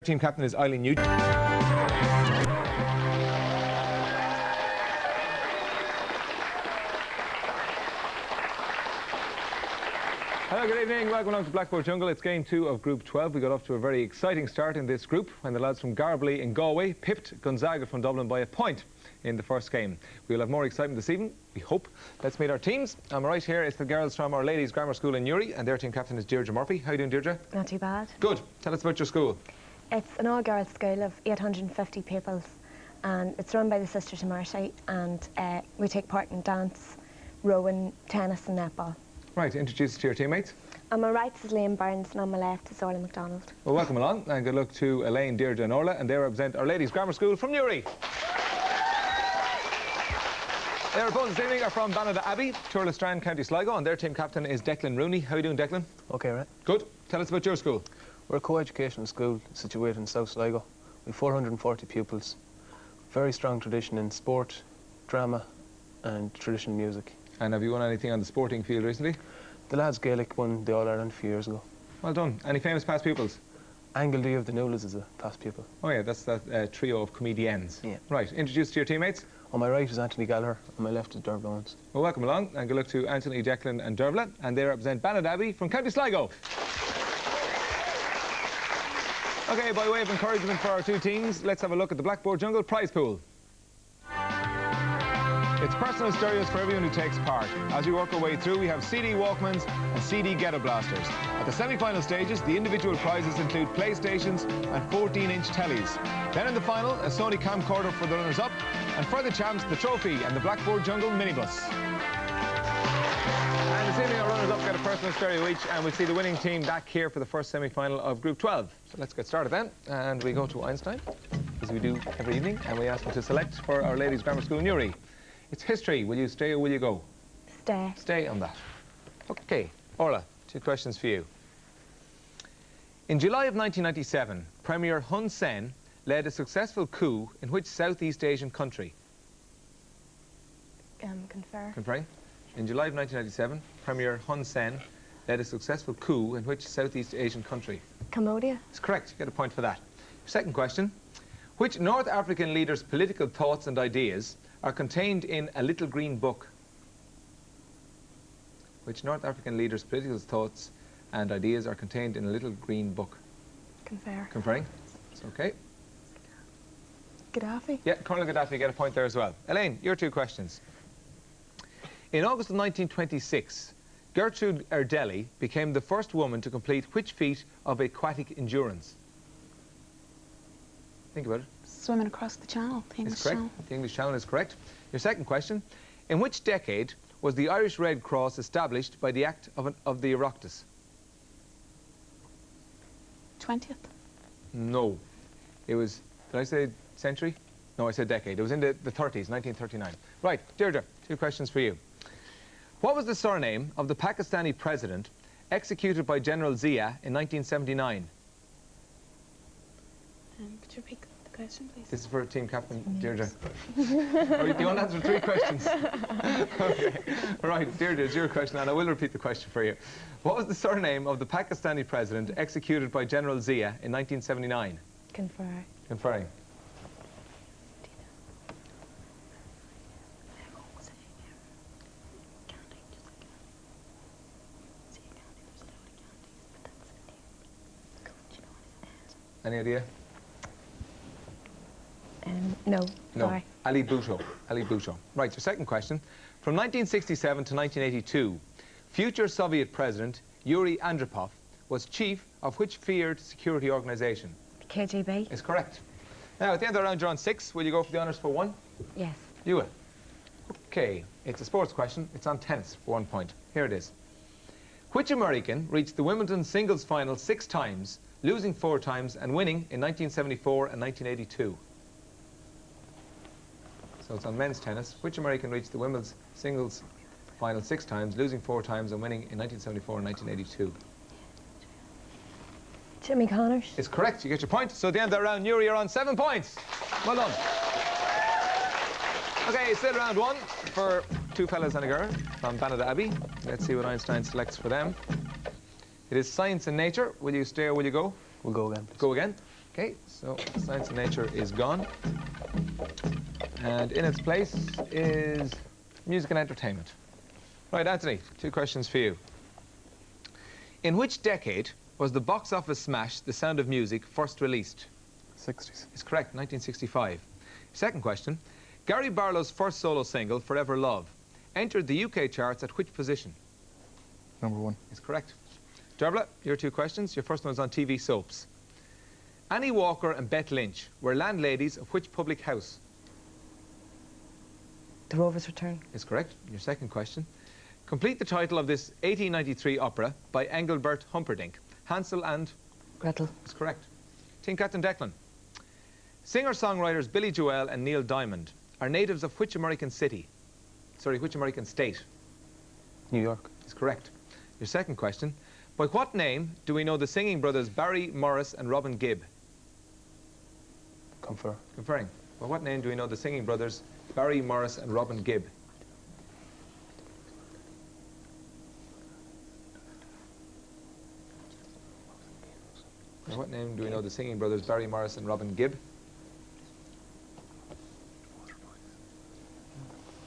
Team captain is Eileen Newton. Hello, good evening. Welcome along to Blackboard Jungle. It's game 2 of Group 12. We got off to a very exciting start in this group when the lads from Garbally in Galway pipped Gonzaga from Dublin by a point in the first game. We'll have more excitement this evening, we hope. Let's meet our teams. I'm right here. It's the girls from our ladies' grammar school in Newry, and their team captain is Deirdre Murphy. How are you doing, Deirdre? Not too bad. Good. Tell us about your school. It's an all-girls school of 850 pupils, and it's run by the Sisters of Mercy, and we take part in dance, rowing, tennis and netball. Right, introduce us to your teammates. On my right is Liam Burns, and on my left is Orla MacDonald. Well, welcome along, and good luck to Elaine, Deirdre and Orla, and they represent our ladies' grammar school from Newry. Their opponents this evening are from Banada Abbey, Turlestrand, County Sligo, and their team captain is Declan Rooney. How are you doing, Declan? Okay, right. Good. Tell us about your school. We're a co-educational school situated in South Sligo. We've 440 pupils. Very strong tradition in sport, drama and traditional music. And have you won anything on the sporting field recently? The lads Gaelic won the All-Ireland a few years ago. Well done. Any famous past pupils? Angledy of the Newlands is a past pupil. Oh yeah, that's that trio of comedians. Yeah. Right, introduce to your teammates. On my right is Anthony Gallagher, on my left is Derv Lawrence. Well, welcome along, and good luck to Anthony, Declan and Dervla, and they represent Banada Abbey from County Sligo. Okay, by way of encouragement for our two teams, let's have a look at the Blackboard Jungle prize pool. It's personal stereos for everyone who takes part. As we work our way through, we have CD Walkmans and CD Ghetto Blasters. At the semi-final stages, the individual prizes include PlayStations and 14-inch tellies. Then in the final, a Sony camcorder for the runners-up, and for the champs, the trophy and the Blackboard Jungle minibus. And this evening, our runners-up get a personal stereo each, and we'll see the winning team back here for the first semi-final of Group 12. So let's get started then, and we go to Einstein, as we do every evening, and we ask them to select for our ladies' grammar school in Newry. It's history. Will you stay or will you go? Stay. Stay on that. Okay. Orla, 2 questions for you. In July of 1997, Premier Hun Sen led a successful coup in which Southeast Asian country? Confer. Conferring. In July of 1997, Premier Hun Sen led a successful coup in which Southeast Asian country? Cambodia. That's correct. You get a point for that. Second question. Which North African leader's political thoughts and ideas are contained in a little green book? Which North African leader's political thoughts and ideas are contained in a little green book? Confer. Conferring. It's okay. Gaddafi. Yeah, Colonel Gaddafi, get a point there as well. Elaine, your 2 questions. In August of 1926, Gertrude Erdely became the first woman to complete which feat of aquatic endurance? Think about it. Swimming across the channel, the English Channel. The English Channel is correct. Your second question. In which decade was the Irish Red Cross established by the Act of the Oireachtas? 20th. No. It was, did I say century? No, I said decade. It was in the 30s, 1939. Right, Deirdre, 2 questions for you. What was the surname of the Pakistani president executed by General Zia in 1979? Could you repeat the question, please? This is for team captain Deirdre. Oh, you want to answer 3 questions? Okay. Right, Deirdre, it's your question, and I will repeat the question for you. What was the surname of the Pakistani president executed by General Zia in 1979? Confer. Conferring. Any idea? No. No. Sorry. Ali Bhutto. Ali Bhutto. Right, your second question. From 1967 to 1982, future Soviet President Yuri Andropov was chief of which feared security organization? The KGB. Is correct. Now, at the end of the round, you're on 6. Will you go for the honours for 1? Yes. You will. Okay, it's a sports question. It's on tennis for 1 point. Here it is. Which American reached the Wimbledon singles final 6 times, losing 4 times and winning in 1974 and 1982? So it's on men's tennis. Which American reached the Wimbledon singles final 6 times, losing 4 times and winning in 1974 and 1982? Jimmy Connors. It's correct. You get your point. So at the end of that round, Newry, you're on 7 points. Well done. Okay, still round 1 for 2 fellas and a girl from Banada Abbey. Let's see what Einstein selects for them. It is science and nature. Will you stay or will you go? We'll go again. Go again. Okay, so science and nature is gone. And in its place is music and entertainment. Right, Anthony, 2 questions for you. In which decade was the box office smash The Sound of Music first released? 60s. It's correct, 1965. Second question. Gary Barlow's first solo single, Forever Love, entered the UK charts at which position? Number 1. It's correct. Derbla, your 2 questions. Your first one's on TV soaps. Annie Walker and Bette Lynch were landladies of which public house? The Rover's Return. Is correct. Your second question. Complete the title of this 1893 opera by Engelbert Humperdinck. Hansel and... Gretel. Is correct. Team Captain Declan. Singer-songwriters Billy Joel and Neil Diamond are natives of which American city? Sorry, which American state? New York. Is correct. Your second question. By what name do we know the singing brothers Barry Morris and Robin Gibb? Confer. Conferring. By what name do we know the singing brothers Barry Morris and Robin Gibb? By what name do we know the singing brothers Barry Morris and Robin Gibb?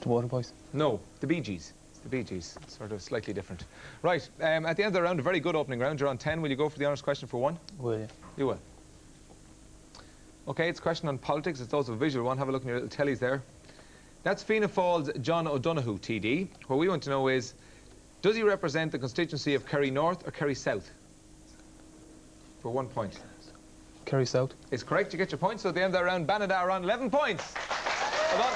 The Waterboys. No, the Bee Gees. It's the Bee Gees. Sort of slightly different. Right, at the end of the round, a very good opening round. You're on 10. Will you go for the honours question for 1? Will you? You will. OK, it's a question on politics. It's also a visual one. Have a look in your little tellies there. That's Fianna Fáil's John O'Donoghue, TD. What we want to know is, does he represent the constituency of Kerry North or Kerry South? For 1 point. Kerry South. It's correct. You get your points. So at the end of that round, Banada are on 11 points. Well done.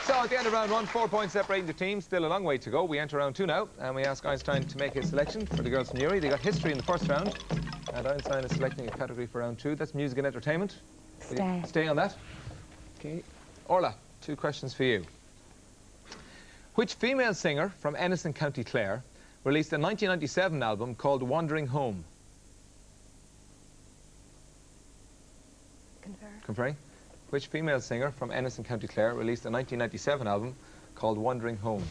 So at the end of round 1, 4 points separating the teams. Still a long way to go. We enter round 2 now, and we ask Einstein to make his selection for the girls from Newry. They got history in the first round, and Einstein is selecting a category for round 2. That's music and entertainment. Will you stay on that. Okay. Orla, 2 questions for you. Which female singer from Ennis in County Clare released a 1997 album called Wandering Home? Conferring. Which female singer from Ennis in County Clare released a 1997 album called Wandering Home?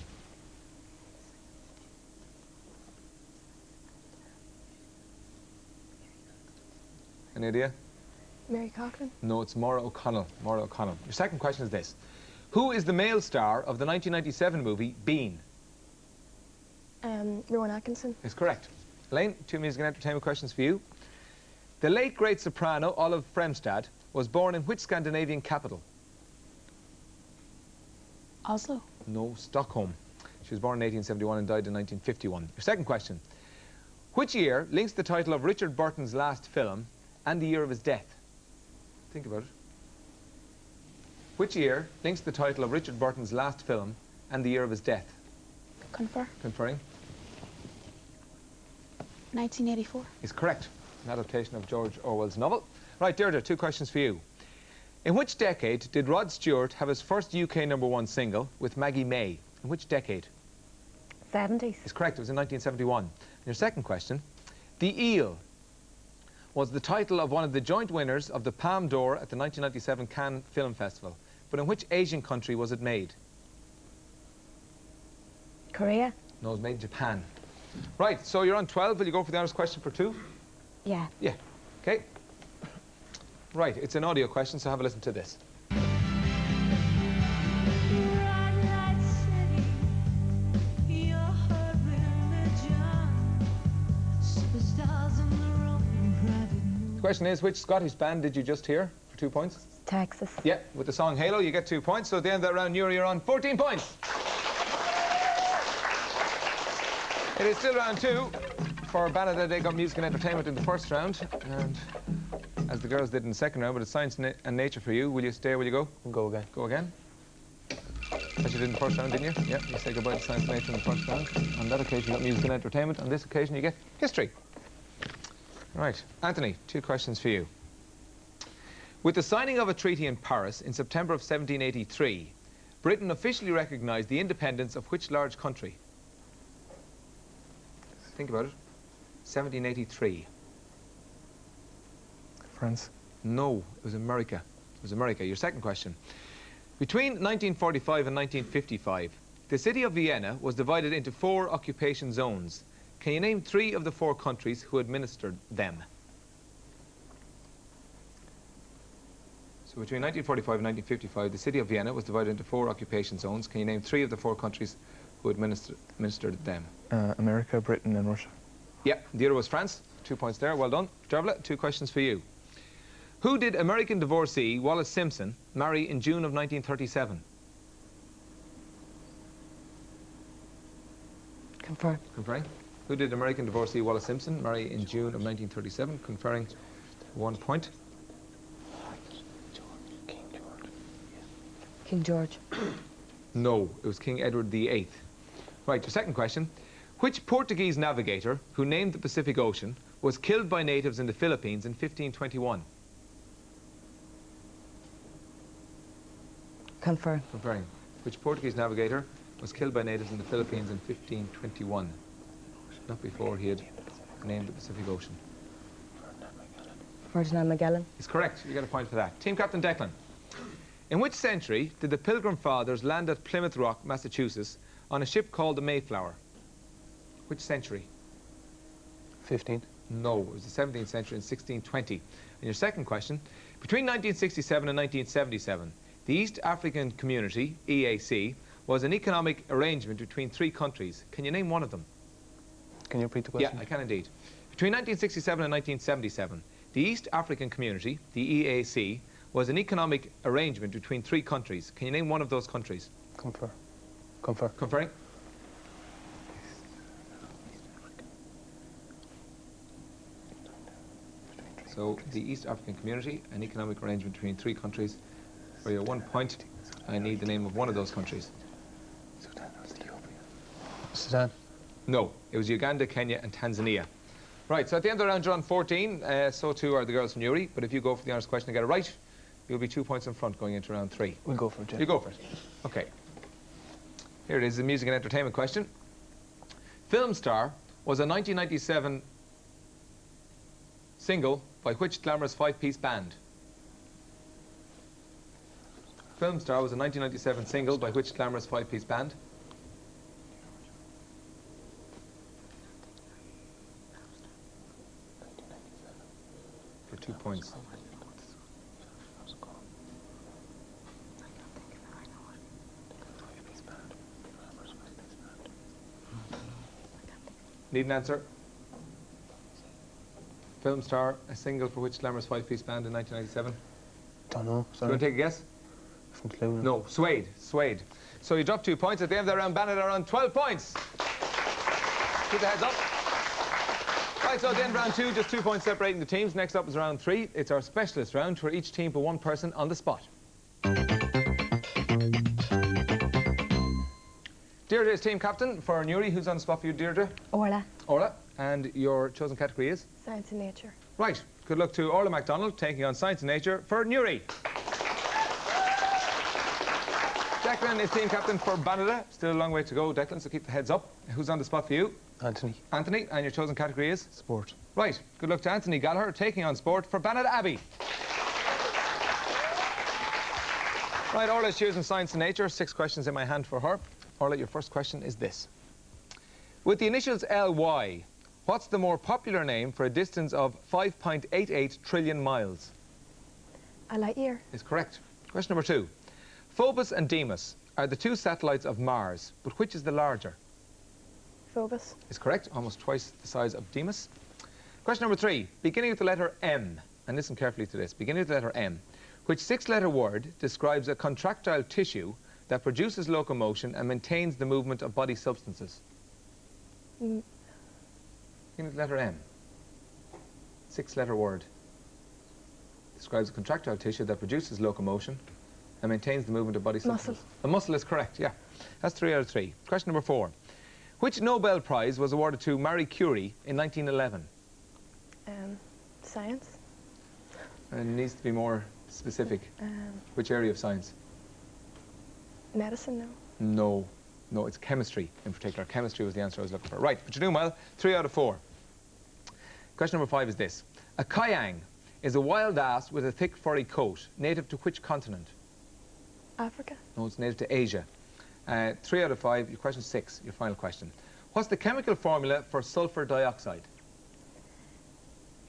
Any idea? Mary Coughlin. No, it's Maura O'Connell. Maura O'Connell. Your second question is this. Who is the male star of the 1997 movie Bean? Rowan Atkinson. Is correct. Elaine, 2 music and entertainment questions for you. The late great soprano Olive Fremstad was born in which Scandinavian capital? Oslo. No, Stockholm. She was born in 1871 and died in 1951. Your second question. Which year links the title of Richard Burton's last film and the year of his death? Think about it. Which year links the title of Richard Burton's last film and the year of his death? Confer. Conferring. 1984. Is correct. An adaptation of George Orwell's novel. Right, Deirdre, 2 questions for you. In which decade did Rod Stewart have his first UK #1 single with Maggie May? In which decade? 70s. Is correct. It was in 1971. And your second question. The Eel was the title of one of the joint winners of the Palme d'Or at the 1997 Cannes Film Festival. But in which Asian country was it made? Korea. No, it was made in Japan. Right, so you're on 12. Will you go for the honours question for 2? Yeah. Yeah. Okay. Right, it's an audio question, so have a listen to this. The question is, which Scottish band did you just hear for 2 points? Texas. Yeah, with the song Halo, you get 2 points. So at the end of that round, you're on 14 points. It is still round 2. For Banada, they got music and entertainment in the first round, and as the girls did in the second round, but it's science and nature for you. Will you stay or will you go? We'll go again. Go again. As you did in the first round, didn't you? Yeah, you say goodbye to science and nature in the first round. On that occasion, you got music and entertainment. On this occasion, you get history. Right, Anthony, 2 questions for you. With the signing of a treaty in Paris in September of 1783, Britain officially recognised the independence of which large country? Think about it. 1783. France. No, it was America. It was America. Your second question. Between 1945 and 1955, the city of Vienna was divided into 4 occupation zones. Can you name 3 of the 4 countries who administered them? So between 1945 and 1955, the city of Vienna was divided into 4 occupation zones. Can you name 3 of the 4 countries who administered them? America, Britain and Russia. Yeah, the other was France. 2 points there, well done. Dervla, 2 questions for you. Who did American divorcee Wallace Simpson marry in June of 1937? Confirm. Conferring. Who did American divorcee Wallace Simpson marry in June of 1937? Conferring 1 point. King George. No, it was King Edward VIII. Right, your second question. Which Portuguese navigator who named the Pacific Ocean was killed by natives in the Philippines in 1521? Confirm. Conferring. Which Portuguese navigator was killed by natives in the Philippines in 1521? Not before he had named the Pacific Ocean. Ferdinand Magellan. He's correct. You get a point for that. Team Captain Declan. In which century did the Pilgrim Fathers land at Plymouth Rock, Massachusetts, on a ship called the Mayflower? Which century? 15th. No, it was the 17th century in 1620. And your second question, between 1967 and 1977, the East African Community, EAC, was an economic arrangement between 3 countries. Can you name one of them? Can you repeat the question? Yeah, I can indeed. Between 1967 and 1977, the East African Community, the EAC, was an economic arrangement between 3 countries. Can you name one of those countries? Confer. Confer. Conferring. So, the East African Community, an economic arrangement between 3 countries. For your 1 point, I need the name of one of those countries. Sudan. No, it was Uganda, Kenya and Tanzania. Right, so at the end of the round you're on 14, so too are the girls from Newry, but if you go for the honest question and get it right, you'll be 2 points in front going into round 3. We'll go for it, Jeff. You go for it. Okay. Here it is, the music and entertainment question. Film Star was a 1997 single by which glamorous 5-piece band? Film Star was a 1997 single by which glamorous 5-piece band? For 2 points. Need an answer? Film Star, a single for which glamorous 5-piece band in 1997? Don't know, Do you sorry. want to take a guess? From Clue. No, Suede. Suede. So you dropped 2 points. At the end of the round, Banada are on 12 points. Keep the heads up. Right, so at the end of round 2, just 2 points separating the teams. Next up is round 3. It's our specialist round where each team put 1 person on the spot. Deirdre is team captain for Newry. Who's on the spot for you, Deirdre? Orla. Orla. And your chosen category is? Science and nature. Right. Good luck to Orla MacDonald taking on Science and Nature for Newry. Declan is team captain for Banada. Still a long way to go, Declan, so keep the heads up. Who's on the spot for you? Anthony. Anthony. And your chosen category is? Sport. Right. Good luck to Anthony Gallagher taking on sport for Banada Abbey. Right, Orla's choosing Science and Nature. 6 questions in my hand for her. Orla, your first question is this. With the initials LY, what's the more popular name for a distance of 5.88 trillion miles? A light year. Is correct. Question number 2. Phobos and Deimos are the 2 satellites of Mars, but which is the larger? Phobos. Is correct. Almost twice the size of Deimos. Question number 3. Beginning with the letter M, and listen carefully to this. Beginning with the letter M, which 6-letter word describes a contractile tissue that produces locomotion and maintains the movement of body substances? Beginning with the letter M. 6-letter word. Describes a contractile tissue that produces locomotion and maintains the movement of body substances. Muscle. A muscle is correct, yeah. That's 3 out of 3. Question number 4. Which Nobel Prize was awarded to Marie Curie in 1911? Science. And it needs to be more specific. Which area of science? Medicine, no. No. No, it's chemistry in particular. Chemistry was the answer I was looking for. Right, but you're doing well. 3 out of 4. Question number 5 is this. A kyang is a wild ass with a thick furry coat, native to which continent? Africa. No, it's native to Asia. 3 out of 5. Your question 6, your final question. What's the chemical formula for sulfur dioxide?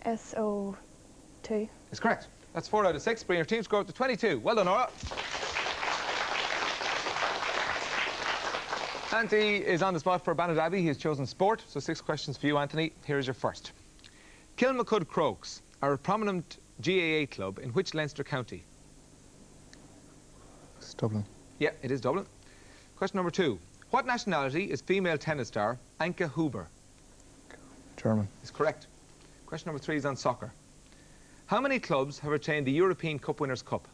SO2. It's correct. That's 4 out of 6. Bring your team score up to 22. Well done, Nora. Anthony is on the spot for Banada Abbey. He has chosen sport. So 6 questions for you, Anthony. Here is your first. Kilmacud Crokes are a prominent GAA club in which Leinster county? It's Dublin. Yeah, it is Dublin. Question number 2. What nationality is female tennis star Anke Huber? German. Is correct. Question number 3 is on soccer. How many clubs have retained the European Cup Winners' Cup?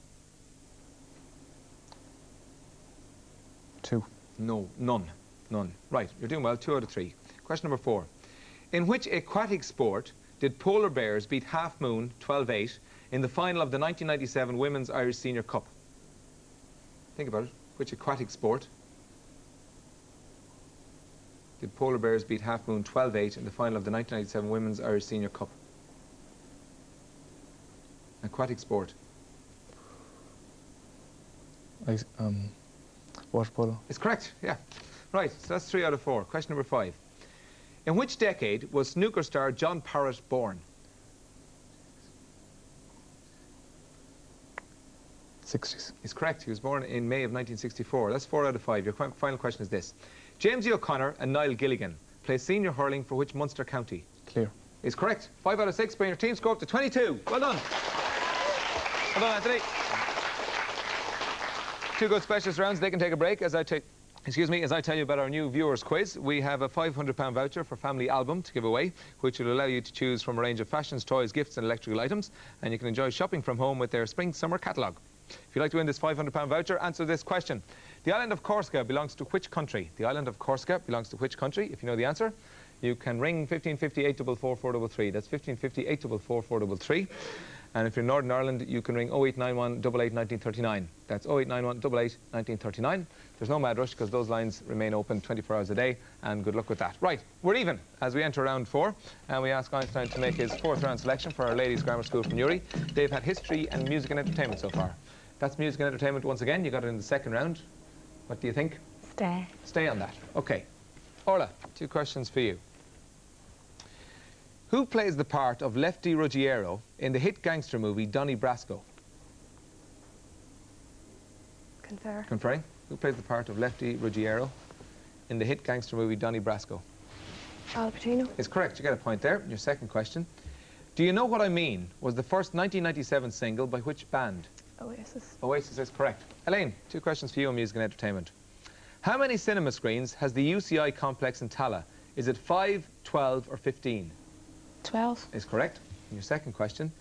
2. No, none. None. Right, you're doing well. 2 out of 3. Question number 4. In which aquatic sport did Polar Bears beat Half Moon 12-8 in the final of the 1997 Women's Irish Senior Cup? Think about it. Which aquatic sport did Polar Bears beat Half Moon 12-8 in the final of the 1997 Women's Irish Senior Cup? Aquatic sport. Water polo. It's correct, yeah. Right, so that's 3 out of 4. Question number 5. In which decade was snooker star John Parrott born? 60s. Is correct. He was born in May of 1964. That's 4 out of 5. Your final question is this. James O'Connor and Niall Gilligan play senior hurling for which Munster county? Clear. Is correct. 5 out of 6. Bring your team score up to 22. Well done. Well done, Anthony. 2 good specialist rounds. They can take a break as I tell you about our new viewers quiz. We have a £500 voucher for Family Album to give away, which will allow you to choose from a range of fashions, toys, gifts and electrical items, and you can enjoy shopping from home with their spring-summer catalogue. If you'd like to win this £500 voucher, answer this question. The island of Corsica belongs to which country? The island of Corsica belongs to which country? If you know the answer, you can ring 1550 844 433. That's 1550 844 433. And if you're in Northern Ireland, you can ring 0891 88 1939. That's 0891 88 1939. There's no mad rush because those lines remain open 24 hours a day, and good luck with that. Right, we're even as we enter round 4, and we ask Einstein to make his 4th round selection for our ladies' grammar school from Newry. They've had history and music and entertainment so far. That's music and entertainment once again. You got it in the 2nd round. What do you think? Stay. Stay on that. Okay. Orla, 2 questions for you. Who plays the part of Lefty Ruggiero in the hit gangster movie Donnie Brasco? Confer. Conferring. Who plays the part of Lefty Ruggiero in the hit gangster movie Donnie Brasco? Al Pacino. Is correct. You get a point there. Your 2nd question. Do You Know What I Mean was the first 1997 single by which band? Oasis. Oasis is correct. Elaine, 2 questions for you on music and entertainment. How many cinema screens has the UCI complex in Tala? Is it 5, 12 or 15? 12. Is correct. And your 2nd question.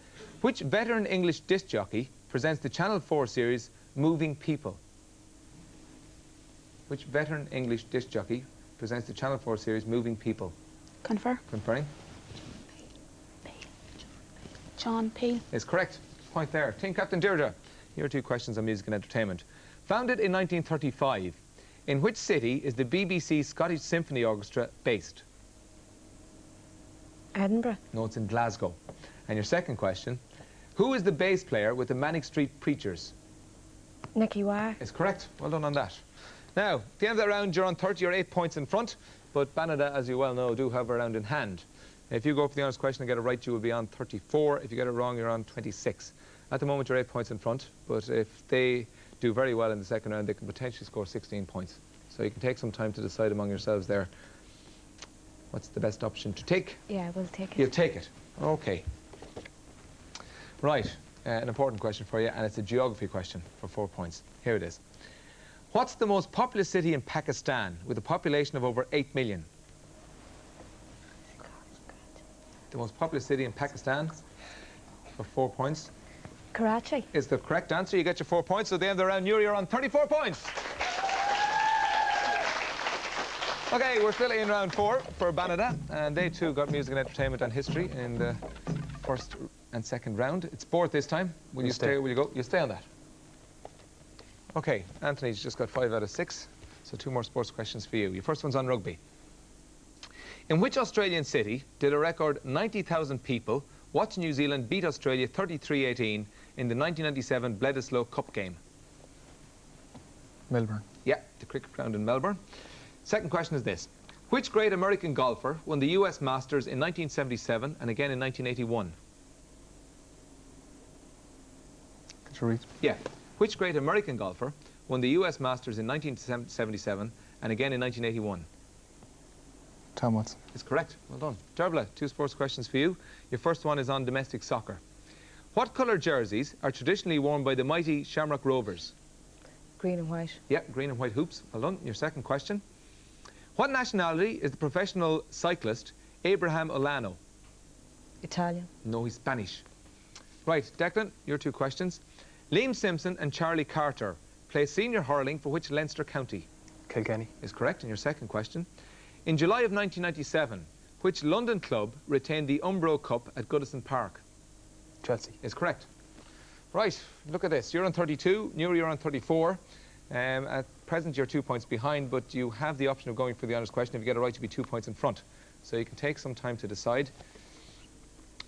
Which veteran English disc jockey presents the Channel 4 series Moving People? Which veteran English disc jockey presents the Channel 4 series Moving People? Confer. Conferring. John Peel. Is correct. Point there. Team Captain Deirdre, here are 2 questions on music and entertainment. Founded in 1935, in which city is the BBC Scottish Symphony Orchestra based? Edinburgh. No, it's in Glasgow. And your 2nd question. Who is the bass player with the Manic Street Preachers? Nicky Wire. Is correct. Well done on that. Now, at the end of that round, you're on 30 or 8 points in front, but Banada, as you well know, do have a round in hand. If you go for the honest question and get it right, you will be on 34. If you get it wrong, you're on 26. At the moment, you're 8 points in front, but if they do very well in the 2nd round, they can potentially score 16 points. So you can take some time to decide among yourselves there what's the best option to take. Yeah, we'll take it. You'll take it. Okay. Right. An important question for you, and it's a geography question for 4 points. Here it is. What's the most populous city in Pakistan with a population of over 8 million? The most populous city in Pakistan for 4 points. Karachi. Is the correct answer. You get your 4 points. So at the end of the round, you're on 34 points. Okay, we're still in round 4 for Banada, and they too got music and entertainment and history in the 1st and 2nd round. It's sport this time. Will you stay? Will you go? You stay on that. Okay, Anthony's just got 5 out of 6, so 2 more sports questions for you. Your first one's on rugby. In which Australian city did a record 90,000 people watch New Zealand beat Australia 33-18 in the 1997 Bledisloe Cup game? Melbourne. Yeah, the cricket ground in Melbourne. 2nd question is this. Which great American golfer won the US Masters in 1977 and again in 1981? Sharif. Yeah. Which great American golfer won the US Masters in 1977 and again in 1981? Tom Watson. Is correct. Well done. Dervla, 2 sports questions for you. Your first one is on domestic soccer. What colour jerseys are traditionally worn by the mighty Shamrock Rovers? Green and white. Yeah, green and white hoops. Well done. Your second question. What nationality is the professional cyclist Abraham Olano? Italian. No, he's Spanish. Right, Declan, your 2 questions. Liam Simpson and Charlie Carter play senior hurling for which Leinster county? Kilkenny. Is correct. And your second question. In July of 1997, which London club retained the Umbro Cup at Goodison Park? Chelsea. Is correct. Right, look at this. You're on 32, Newry, you're on 34. At present, you're 2 points behind, but you have the option of going for the honours question. If you get it right, you'll be 2 points in front. So you can take some time to decide.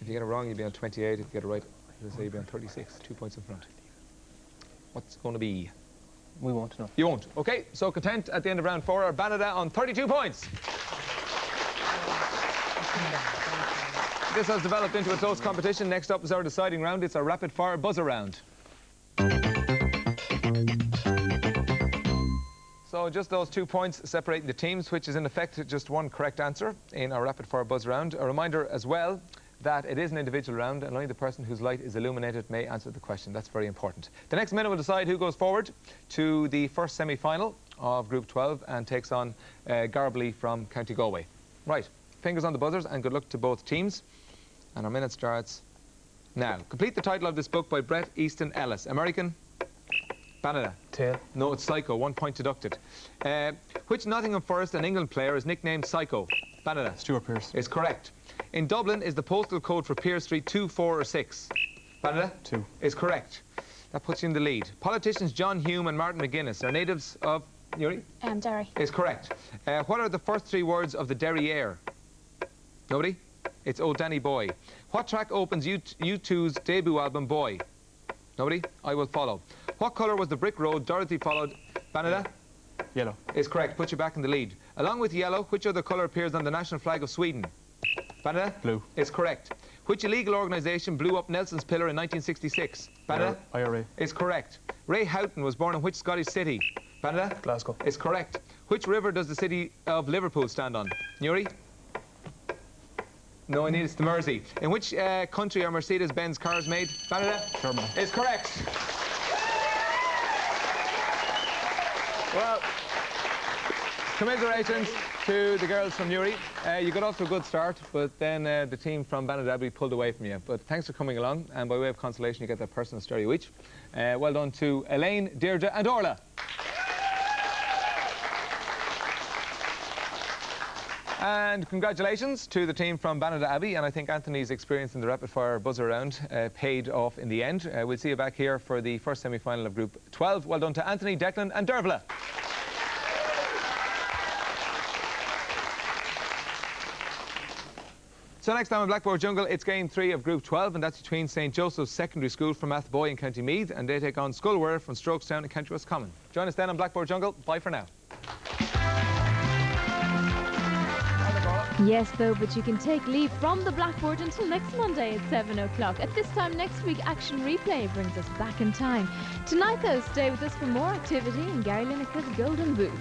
If you get it wrong, you'll be on 28. If you get it right, you'll say you'll be on 36, 2 points in front. What's it going to be? We won't know. You won't. OK, so content at the end of round 4 are Banada on 32 points. This has developed into a close competition. Next up is our deciding round. It's our rapid-fire buzzer round. So just those 2 points separating the teams, which is in effect just 1 correct answer in our rapid-fire buzzer round. A reminder as well that it is an individual round and only the person whose light is illuminated may answer the question. That's very important. The next minute will decide who goes forward to the first semi-final of Group 12 and takes on Garbally from County Galway. Right, fingers on the buzzers and good luck to both teams. And our minute starts now. Complete the title of this book by Bret Easton Ellis. American? Banada. Tail. No, it's Psycho. 1 point deducted. Which Nottingham Forest and England player is nicknamed Psycho? Banada. Stuart Pearce. Is correct. In Dublin, is the postal code for Pearse Street 2, 4 or 6? Banada? 2. Is correct. That puts you in the lead. Politicians John Hume and Martin McGuinness are natives of... Yuri? Derry. Is correct. What are the first 3 words of the Derriere? Nobody? It's Oh Danny Boy. What track opens U2's debut album Boy? Nobody? I Will Follow. What colour was the brick road Dorothy followed? Banada? Yellow. Is correct. Put you back in the lead. Along with yellow, which other colour appears on the national flag of Sweden? Banada? Blue. Is correct. Which illegal organisation blew up Nelson's Pillar in 1966? Banada? IRA. Is correct. Ray Houghton was born in which Scottish city? Banada? Glasgow. Is correct. Which river does the city of Liverpool stand on? Newry? No, I need it's the Mersey. In which country are Mercedes-Benz cars made? Banada? Germany. Is correct. Well, commiserations to the girls from Newry. You got off to a good start, but then the team from Banada Abbey pulled away from you. But thanks for coming along, and by way of consolation, you get that personal stereo each. Well done to Elaine, Deirdre and Orla. And congratulations to the team from Banada Abbey, and I think Anthony's experience in the rapid-fire buzzer round paid off in the end. We'll see you back here for the first semi-final of Group 12. Well done to Anthony, Declan and Dervla. So next time in Blackboard Jungle, it's game 3 of Group 12, and that's between St. Joseph's Secondary School from Athboy in County Meath, and they take on Sculware from Strokestown in County Roscommon. Join us then on Blackboard Jungle. Bye for now. Yes, though, but you can take leave from the Blackboard until next Monday at 7 o'clock. At this time next week, Action Replay brings us back in time. Tonight, though, stay with us for more activity in Gary Lineker's Golden Boots.